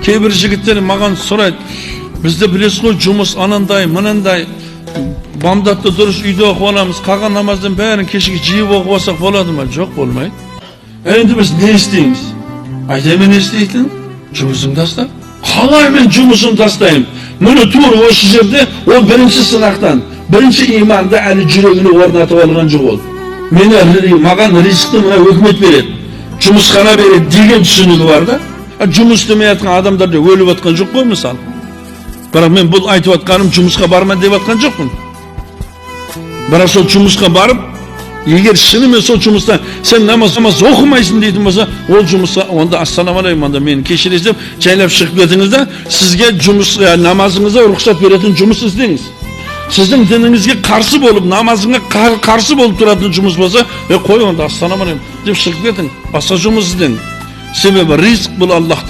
Кейбір жігіттер маған сұрайды, бізде білесіз ғой, жұмыс анандай, мынандай, бамдатты дұрыс үйде оқып аламыз, қалған намаздың бәрін кешке жиып оқып алсақ болады ма? Жоқ, болмайды. Енді біз не істейміз? Айтайын не істейтін? Жұмысын таста. Қалай мен жұмысын тастаймын? Мұны тура осы жерде ол бірінші сынақтан, бірінші иманды әлі жүрегіне орнатып алған жоқ ол. Маған ризықты мына өкімет береді, жұмысхана береді деген түсінігі бар да. Жұмыс істемей жатқан адамдар да өліп жатқан жоқ қой мысалы. Бірақ мен бұл айтып жатқаным жұмысқа барма деп жатқан жоқпын. Бірақ сол жұмысқа барып, егер шынымен сол жұмыстан сен намаз оқымайсың дейтін болса, ол жұмысқа онда ассаламалейкум, онда мені кешіресіз деп жайлап шығып кетіңіз да, сізге намазыңызға рұқсат беретін жұмыс іздеңіз. Сіздің дініңізге қарсы болып, намазыңа қарсы болып тұратын жұмыс болса, қой онда ассаламалейкум деп шығып кетің, басқа жұмыс іздеңіз. Себебі ризық бұл Аллахтан.